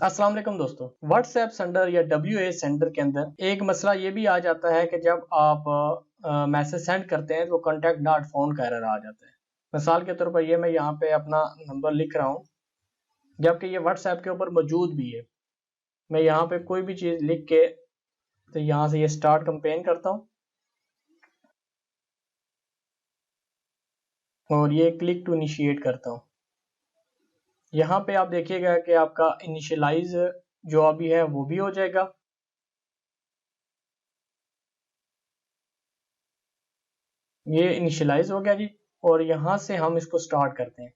अस्सलाम वालेकुम दोस्तों। व्हाट्सएप सेंडर या WA सेंडर के अंदर एक मसला ये भी आ जाता है कि जब आप मैसेज सेंड करते हैं तो कॉन्टैक्ट नॉट फाउंड का एरर आ जाता है। मिसाल के तौर पर ये मैं यहाँ पे अपना नंबर लिख रहा हूँ, जबकि ये व्हाट्सएप के ऊपर मौजूद भी है। मैं यहाँ पे कोई भी चीज़ लिख के तो यहाँ से ये स्टार्ट कैंपेन करता हूँ और ये क्लिक टू इनिशिएट करता हूँ। यहाँ पे आप देखिएगा कि आपका इनिशियलाइज जो अभी है वो भी हो जाएगा। ये इनिशियलाइज हो गया जी। और यहाँ से हम इसको स्टार्ट करते हैं।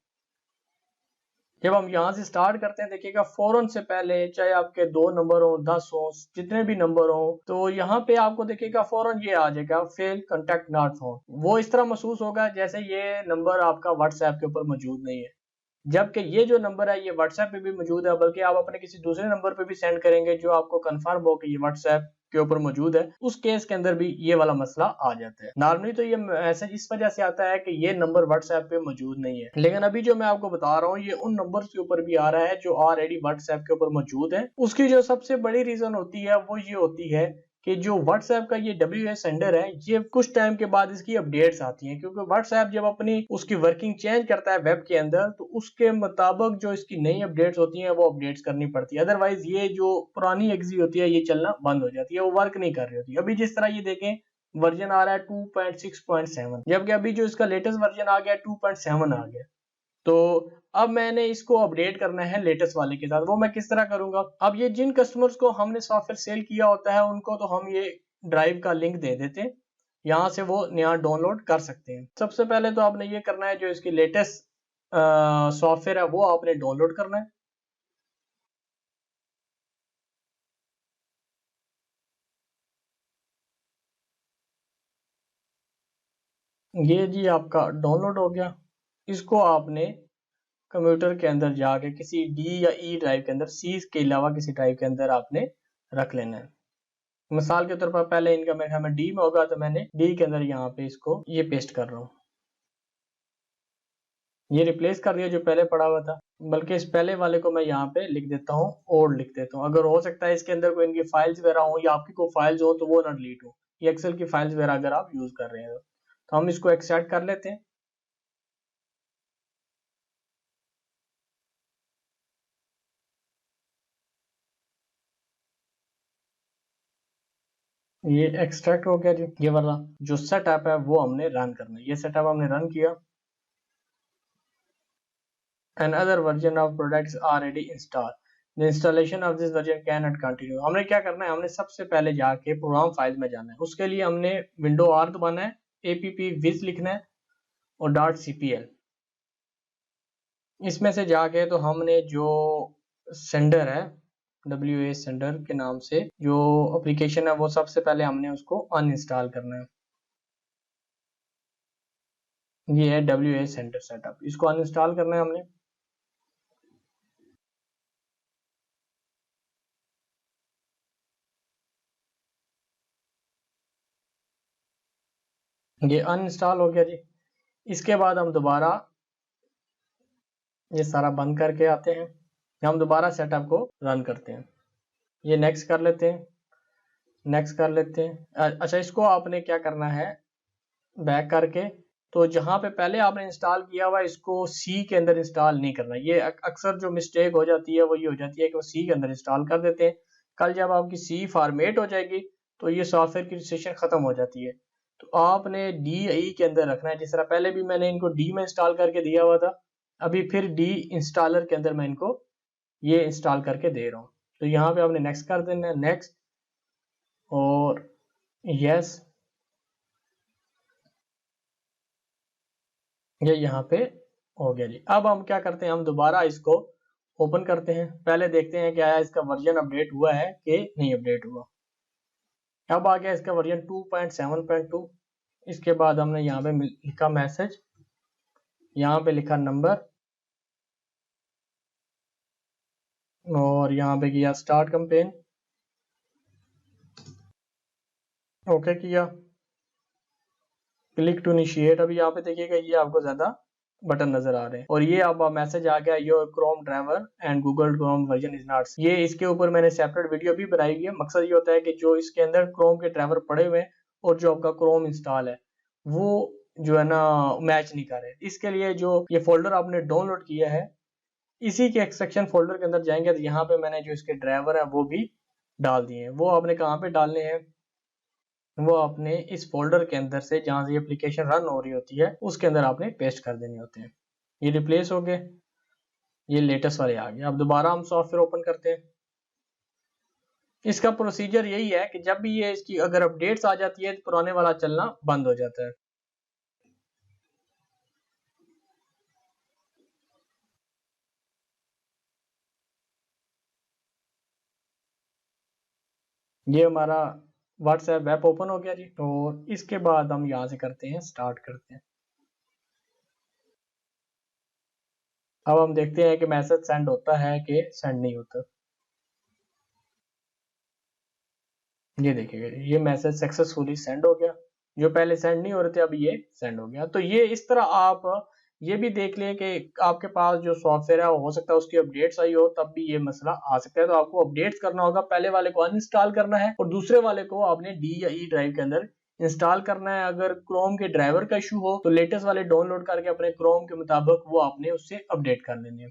जब हम यहाँ से स्टार्ट करते हैं देखिएगा फौरन से पहले चाहे आपके 2 नंबर हो 10 हो जितने भी नंबर हो तो यहाँ पे आपको देखिएगा फौरन ये आ जाएगा फेल कॉन्टैक्ट नॉट फाउंड। वो इस तरह महसूस होगा जैसे ये नंबर आपका व्हाट्सएप के ऊपर मौजूद नहीं है, जबकि ये जो नंबर है ये व्हाट्सएप पे भी मौजूद है, बल्कि आप अपने किसी दूसरे नंबर पे भी सेंड करेंगे जो आपको कंफर्म हो कि ये व्हाट्सएप के ऊपर मौजूद है, उस केस के अंदर भी ये वाला मसला आ जाता है। नॉर्मली तो ये मैसेज इस वजह से आता है कि ये नंबर व्हाट्सएप पे मौजूद नहीं है, लेकिन अभी जो मैं आपको बता रहा हूँ ये उन नंबर के ऊपर भी आ रहा है जो ऑलरेडी व्हाट्सएप के ऊपर मौजूद है। उसकी जो सबसे बड़ी रीजन होती है वो ये होती है कि जो व्हाट्सएप का ये WA सेंडर है ये कुछ टाइम के बाद इसकी अपडेट्स आती हैं, क्योंकि व्हाट्सएप जब अपनी उसकी वर्किंग चेंज करता है वेब के अंदर तो उसके मुताबिक जो इसकी नई अपडेट्स होती हैं वो अपडेट्स करनी पड़ती है। अदरवाइज ये जो पुरानी एग्जी होती है ये चलना बंद हो जाती है, वो वर्क नहीं कर रही होती। अभी जिस तरह ये देखें वर्जन आ रहा है 2.6.7, जबकि अभी जो इसका लेटेस्ट वर्जन आ गया 2.7 आ गया। तो अब मैंने इसको अपडेट करना है लेटेस्ट वाले के साथ। वो मैं किस तरह करूंगा? अब ये जिन कस्टमर्स को हमने सॉफ्टवेयर सेल किया होता है उनको तो हम ये ड्राइव का लिंक दे देते हैं, यहाँ से वो नया डाउनलोड कर सकते हैं। सबसे पहले तो आपने ये करना है जो इसकी लेटेस्ट सॉफ्टवेयर है वो आपने डाउनलोड करना है। ये जी आपका डाउनलोड हो गया। इसको आपने कंप्यूटर के अंदर जाके किसी डी या ई ड्राइव के अंदर, सी के अलावा किसी ड्राइव के अंदर आपने रख लेना है। मिसाल के तौर पर पहले इनका मेरे ख्याल में डी में होगा तो मैंने डी के अंदर यहाँ पे इसको ये पेस्ट कर रहा हूँ। ये रिप्लेस कर दिया जो पहले पड़ा हुआ था, बल्कि इस पहले वाले को मैं यहाँ पे लिख देता हूँ और लिख देता हूँ। अगर हो सकता है इसके अंदर कोई इनकी फाइल्स वगैरह हो या आपकी कोई फाइल्स हो तो वो ना डिलीट हो, ये एक्सेल की फाइल्स वगैरह अगर आप यूज कर रहे हैं तो हम इसको एक्सट्रैक्ट कर लेते हैं। ये एक्सट्रैक्ट हो गया जी। ये वाला जो सेटअप है वो हमने रन करना है। ये सेटअप हमने रन किया। Another version of products already installed. The installation of this version cannot continue. हमने क्या करना है? हमने सबसे पहले जाके प्रोग्राम फाइल में जाना है। उसके लिए हमने विंडो R दबाना है, appviz लिखना है और .cpl। इसमें से जाके तो हमने जो सेंडर है WA सेंडर के नाम से जो एप्लीकेशन है वो सबसे पहले हमने उसको अनइंस्टॉल करना है। ये है WA सेंडर सेटअप, इसको अनइंस्टॉल करना है हमने। ये अनइंस्टॉल हो गया जी। इसके बाद हम दोबारा ये सारा बंद करके आते हैं, हम दोबारा सेटअप को रन करते हैं। ये नेक्स्ट कर लेते हैं, नेक्स्ट कर लेते हैं। अच्छा, इसको आपने क्या करना है, बैक करके तो जहां पे पहले आपने इंस्टॉल किया हुआ इसको सी के अंदर इंस्टॉल नहीं करना। ये अक्सर जो मिस्टेक हो जाती है वो ये हो जाती है कि वो सी के अंदर इंस्टॉल कर देते हैं। कल जब आपकी सी फॉर्मेट हो जाएगी तो ये सॉफ्टवेयर की रजिस्ट्रेशन खत्म हो जाती है। तो आपने डी ई के अंदर रखना है, जिस तरह पहले भी मैंने इनको डी में इंस्टॉल करके दिया हुआ था, अभी फिर डी इंस्टॉलर के अंदर मैं इनको ये इंस्टॉल करके दे रहा हूँ। तो यहाँ पे आपने नेक्स्ट कर देना है, नेक्स्ट और यस, ये यहाँ पे हो गया जी। अब हम क्या करते हैं, हम दोबारा इसको ओपन करते हैं, पहले देखते हैं कि आया इसका वर्जन अपडेट हुआ है कि नहीं अपडेट हुआ। अब आ गया इसका वर्जन 2.7.2। इसके बाद हमने यहाँ पे लिखा मैसेज, यहाँ पे लिखा नंबर और यहाँ पे किया स्टार्ट कैंपेन, ओके किया, क्लिक टू इनिशिएट। अभी यहाँ पे देखिएगा ये आपको ज्यादा बटन नजर आ रहे हैं और ये अब मैसेज आ गया your Chrome driver and Google Chrome version is not. ये इसके ऊपर मैंने सेपरेट वीडियो भी बनाई हुई है। मकसद ये होता है कि जो इसके अंदर क्रोम के ड्राइवर पड़े हुए हैं और जो आपका क्रोम इंस्टॉल है वो जो है ना मैच नहीं कर रहे। इसके लिए जो ये फोल्डर आपने डाउनलोड किया है इसी के एक्सट्रैक्शन फोल्डर के अंदर जाएंगे तो यहाँ पे मैंने जो इसके ड्राइवर है वो भी डाल दिए हैं। वो आपने कहाँ पे डालने हैं, वो आपने इस फोल्डर के अंदर से जहां से एप्लीकेशन रन हो रही होती है उसके अंदर आपने पेस्ट कर देने होते हैं। ये रिप्लेस हो गए, ये लेटेस्ट वाले आ गए। अब दोबारा हम सॉफ्टवेयर ओपन करते हैं। इसका प्रोसीजर यही है कि जब भी ये इसकी अगर अपडेट्स आ जाती है तो पुराने वाला चलना बंद हो जाता है। ये हमारा व्हाट्सएप ऐप ओपन हो गया जी और इसके बाद हम यहाँ से करते हैं स्टार्ट करते हैं। अब हम देखते हैं कि मैसेज सेंड होता है कि सेंड नहीं होता। ये देखिएगा ये मैसेज सक्सेसफुली सेंड हो गया। जो पहले सेंड नहीं हो रहे थे अभी ये सेंड हो गया। तो ये इस तरह आप ये भी देख लें कि आपके पास जो सॉफ्टवेयर है हो सकता है उसकी अपडेट्स आई हो तब भी ये मसला आ सकता है। तो आपको अपडेट्स करना होगा, पहले वाले को अनइंस्टॉल करना है और दूसरे वाले को आपने डी या ई ड्राइव के अंदर इंस्टॉल करना है। अगर क्रोम के ड्राइवर का इशू हो तो लेटेस्ट वाले डाउनलोड करके अपने क्रोम के मुताबिक वो आपने उससे अपडेट कर लेने हैं।